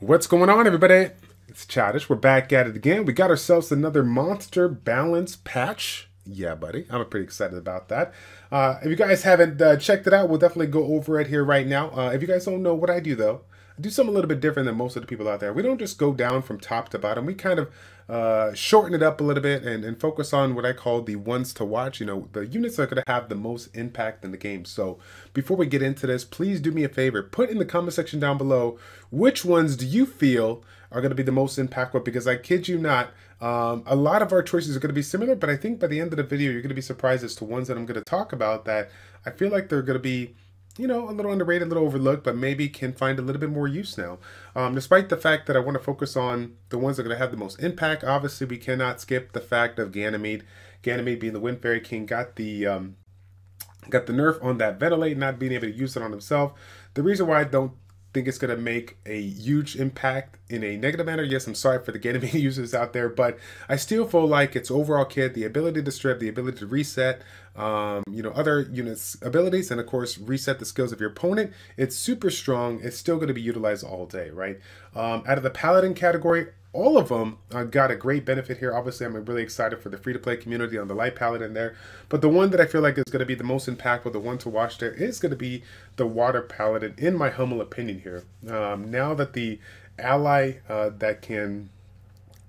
What's going on, everybody? It's Childish. We're back at it again. We got ourselves another monster balance patch. Yeah, buddy. I'm pretty excited about that. If you guys haven't checked it out, we'll definitely go over it here right now. If you guys don't know what I do, though, I do something a little bit different than most of the people out there. We don't just go down from top to bottom. We kind of shorten it up a little bit and focus on what I call the ones to watch. You know, the units that are going to have the most impact in the game. So before we get into this, please do me a favor. Put in the comment section down below which ones do you feel are going to be the most impactful, because I kid you not, a lot of our choices are going to be similar, but I think by the end of the video, you're going to be surprised as to ones that I'm going to talk about that I feel like they're going to be, you know, a little underrated, a little overlooked, but maybe can find a little bit more use now. Despite the fact that I want to focus on the ones that are going to have the most impact, obviously we cannot skip the fact of Ganymede. Ganymede, being the Wind Fairy King, got the nerf on that ventilate, not being able to use it on himself. The reason why I don't think it's going to make a huge impact in a negative manner. Yes, I'm sorry for the Ganymede users out there, but I still feel like its overall kit, the ability to strip, the ability to reset, you know, other units' abilities, and of course reset the skills of your opponent, it's super strong. It's still going to be utilized all day, right? Out of the Paladin category, all of them got a great benefit here. Obviously, I'm really excited for the free-to-play community on the Light Paladin there. But the one that I feel like is going to be the most impactful, the one to watch there, is going to be the Water Paladin, in my humble opinion here. Now that the ally that can...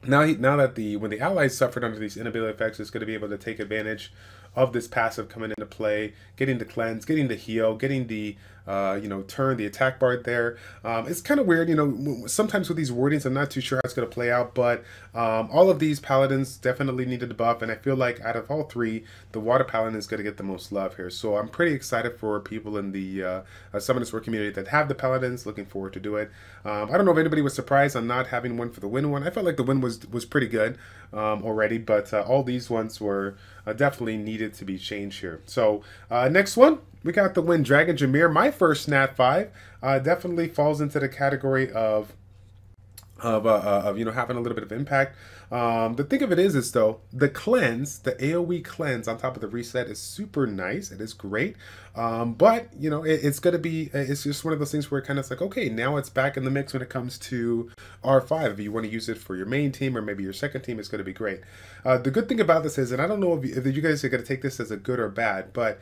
when the allies suffered under these inability effects, is going to be able to take advantage of this passive coming into play, getting the cleanse, getting the heal, getting the you know, turn the attack bar there. It's kind of weird, you know, sometimes with these wordings, I'm not too sure how it's going to play out, but all of these paladins definitely needed a buff, and I feel like out of all three, the Water Paladin is going to get the most love here. So I'm pretty excited for people in the Summoners War community that have the paladins. Looking forward to do it. I don't know if anybody was surprised on not having one for the Wind one. I felt like the Wind was pretty good already, but all these ones were definitely needed to be changed here. So next one, we got the Wind Dragon Jameer. My first Nat 5 definitely falls into the category of you know, having a little bit of impact. The thing of it is though, the cleanse, the AoE cleanse on top of the reset is super nice. It is great. But you know, it's gonna be, it's just one of those things where it kind of is like, okay, now it's back in the mix when it comes to R5. If you want to use it for your main team or maybe your second team, it's gonna be great. The good thing about this is, and I don't know if you guys are gonna take this as a good or bad, but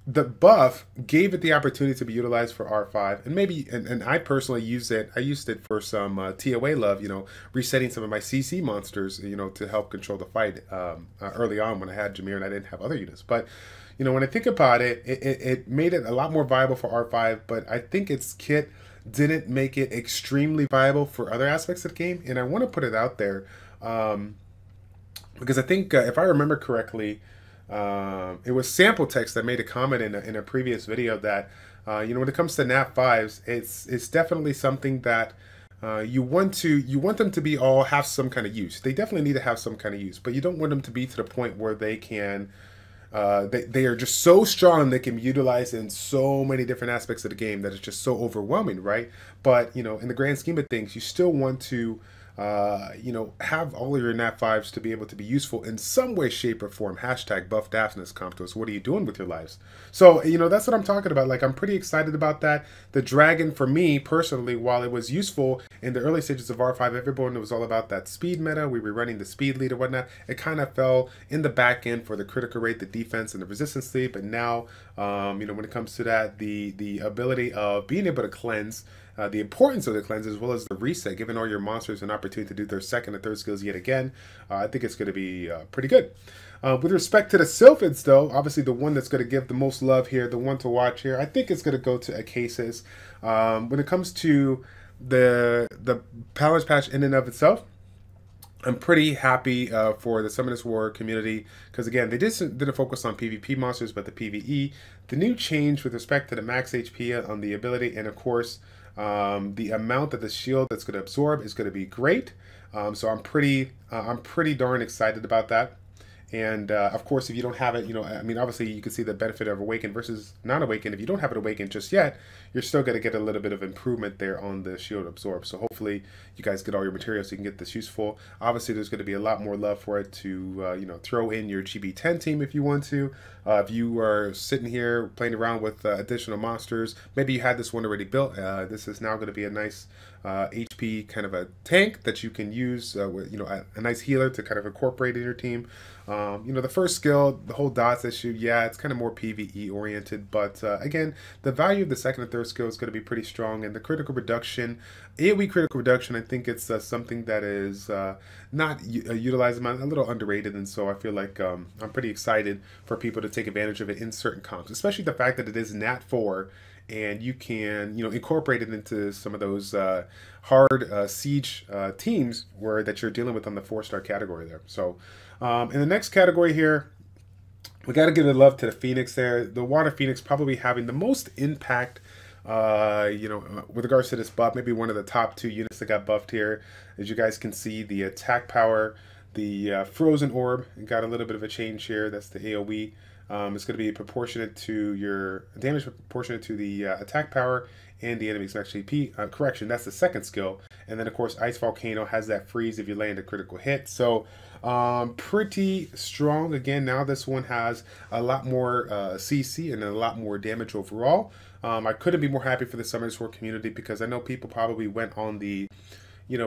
the buff gave it the opportunity to be utilized for R5, and maybe, and I personally used it. I used it for some TOA love, you know, resetting some of my CC monsters, you know, to help control the fight early on when I had Jameer and I didn't have other units. But, you know, when I think about it, it made it a lot more viable for R5, but I think its kit didn't make it extremely viable for other aspects of the game, and I want to put it out there because I think, if I remember correctly, it was Sample Text that made a comment in a previous video that you know, when it comes to Nat 5s, it's definitely something that you want them to be all have some kind of use. They definitely need to have some kind of use, but you don't want them to be to the point where they can they are just so strong and they can be utilized in so many different aspects of the game that it's just so overwhelming, right? But you know, in the grand scheme of things, you still want to you know, have all of your Nat 5s to be able to be useful in some way, shape, or form. Hashtag Buff Daphnis Comptos. What are you doing with your lives? So, you know, that's what I'm talking about. Like, I'm pretty excited about that. The Dragon, for me, personally, while it was useful in the early stages of R5, everyone, it was all about that speed meta. We were running the speed lead or whatnot. It kind of fell in the back end for the critical rate, the defense, and the resistance lead. But now, you know, when it comes to that, the ability of being able to cleanse, the importance of the cleanse, as well as the reset, giving all your monsters an opportunity to do their second and third skills yet again, I think it's going to be pretty good. With respect to the Sylphids, though, obviously the one that's going to give the most love here, the one to watch here, I think it's going to go to Acasis. When it comes to the Paladin patch in and of itself, I'm pretty happy for the Summoners War community, because again, they didn't focus on PvP monsters, but the PvE. The new change with respect to the max HP on the ability, and of course, the amount that the shield that's going to absorb is going to be great. So I'm pretty darn excited about that. And of course, if you don't have it, I mean, obviously you can see the benefit of Awaken versus non-Awaken. If you don't have it Awakened just yet, you're still going to get a little bit of improvement there on the Shield Absorb. So hopefully you guys get all your materials so you can get this useful. Obviously, there's going to be a lot more love for it to, throw in your GB10 team if you want to. If you are sitting here playing around with additional monsters, maybe you had this one already built. This is now going to be a nice HP kind of a tank that you can use with, a nice healer to kind of incorporate in your team. The first skill, the whole dots issue, yeah, it's kind of more PvE oriented, but again, the value of the second and third skill is going to be pretty strong, and the critical reduction, AoE critical reduction, I think it's something that is not utilized, a little underrated, and so I feel like I'm pretty excited for people to take advantage of it in certain comps, especially the fact that it is Nat 4, and you can, incorporate it into some of those hard siege teams that you're dealing with on the 4-star category there. So in the next category here, we got to give the love to the Phoenix there. The Water Phoenix probably having the most impact, with regards to this buff. Maybe one of the top 2 units that got buffed here. As you guys can see, the attack power, the Frozen Orb got a little bit of a change here. That's the AoE. It's going to be proportionate to your damage, proportionate to the attack power and the enemy's max HP. Correction, that's the second skill. And then, of course, Ice Volcano has that freeze if you land a critical hit. So, pretty strong. Again, now this one has a lot more CC and a lot more damage overall. I couldn't be more happy for the Summoner Sword community, because I know people probably went on the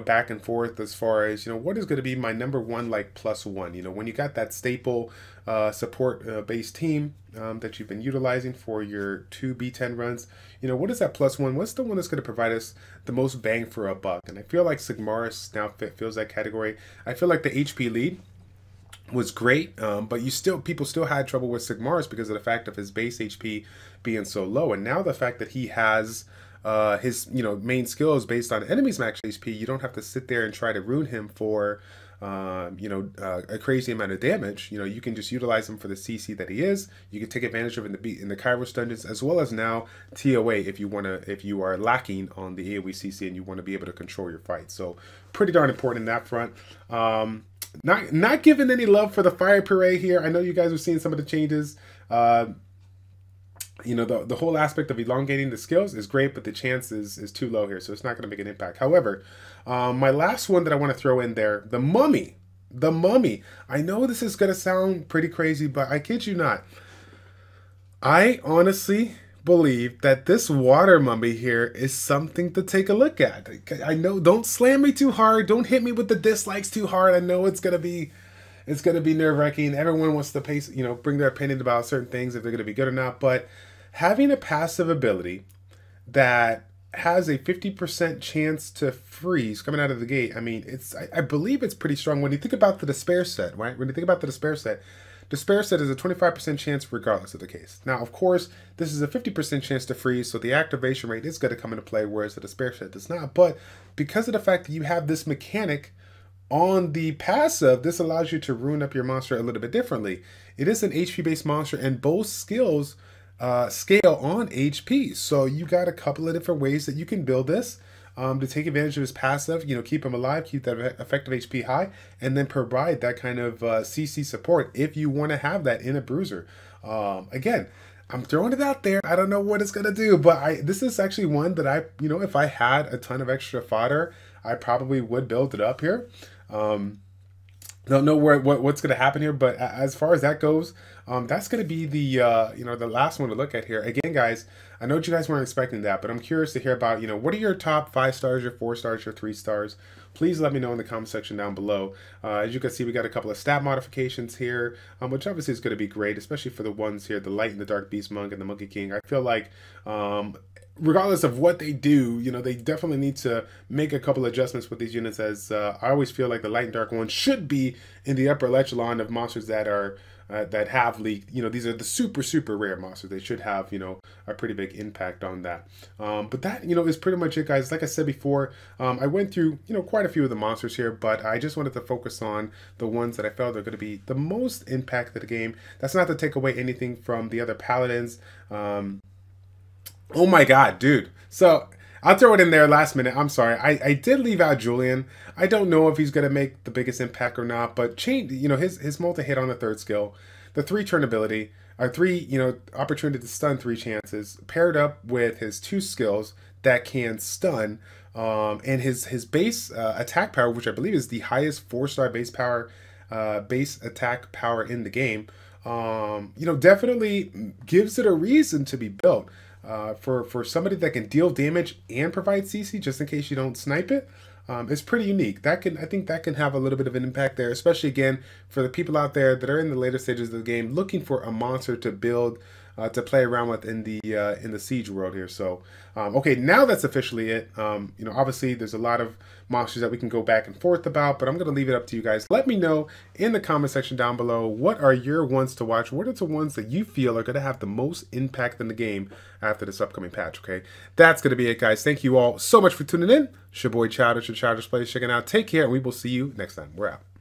back and forth as far as, what is going to be my number one, like, +1. When you got that staple support based team that you've been utilizing for your 2 B10 runs, what is that +1? What's the one that's going to provide us the most bang for a buck? And I feel like Sigmaris now fills that category. I feel like the HP lead was great, but people still had trouble with Sigmaris because of the fact of his base HP being so low. And now the fact that he has his main skill is based on enemies max HP, you don't have to sit there and try to ruin him for a crazy amount of damage. You can just utilize him for the CC that he is. You can take advantage of it in the Kairos dungeons, as well as now TOA if you are lacking on the AoE CC and you want to be able to control your fight. So pretty darn important in that front. Not giving any love for the Fire Parade here. I know you guys are seeing some of the changes. The whole aspect of elongating the skills is great, but the chance is too low here, so it's not going to make an impact. However, my last one that I want to throw in there, the Mummy. The Mummy. I know this is going to sound pretty crazy, but I kid you not. I honestly believe that this water mummy here is something to take a look at. I know, don't slam me too hard. Don't hit me with the dislikes too hard. I know it's going to be nerve-wracking. Everyone wants to bring their opinion about certain things, if they're going to be good or not. But having a passive ability that has a 50% chance to freeze coming out of the gate, I mean, I believe it's pretty strong. When you think about the Despair set, right? When you think about the Despair set is a 25% chance regardless of the case. Now, of course, this is a 50% chance to freeze, so the activation rate is going to come into play, whereas the Despair set does not. But because of the fact that you have this mechanic on the passive, this allows you to ruin up your monster a little bit differently. It is an HP-based monster, and both skills scale on HP. So you got a couple of different ways that you can build this to take advantage of his passive, keep him alive, keep that effective HP high, and then provide that kind of CC support if you want to have that in a bruiser. Again, I'm throwing it out there. I don't know what it's going to do, but this is actually one that if I had a ton of extra fodder, I probably would build it up here. Don't know what's going to happen here, but as far as that goes, that's going to be the the last one to look at here. Again, guys, I know you guys weren't expecting that, but I'm curious to hear about what are your top 5 stars, your 4 stars, your 3 stars. Please let me know in the comment section down below. As you can see, we got a couple of stat modifications here, which obviously is going to be great, especially for the ones here, the Light and the Dark Beast Monk and the Monkey King. I feel like regardless of what they do, they definitely need to make a couple adjustments with these units, as I always feel like the Light and Dark one should be in the upper echelon of monsters that are that have leaked. These are the super rare monsters. They should have a pretty big impact on that. But that is pretty much it, guys. Like I said before, I went through quite a few of the monsters here, but I just wanted to focus on the ones that I felt are going to be the most impact to the game. That's not to take away anything from the other Paladins. Oh my god, dude. So I'll throw it in there last minute. I'm sorry. I did leave out Julian. I don't know if he's going to make the biggest impact or not, but his multi-hit on the third skill, the 3-turn ability, our 3, opportunity to stun 3 chances, paired up with his 2 skills that can stun, and his base attack power, which I believe is the highest 4-star base attack power in the game, definitely gives it a reason to be built. For somebody that can deal damage and provide CC just in case you don't snipe it, it's pretty unique. I think that can have a little bit of an impact there, especially again for the people out there that are in the later stages of the game looking for a monster to build, to play around with in the Siege world here. So okay, now that's officially it. Obviously there's a lot of monsters that we can go back and forth about, but I'm going to leave it up to you guys. Let me know in the comment section down below, what are your ones to watch? What are the ones that you feel are going to have the most impact in the game after this upcoming patch? Okay, that's going to be it, guys. Thank you all so much for tuning in. It's your boy Childish and ChildishPlays checking out. Take care, and we will see you next time. We're out.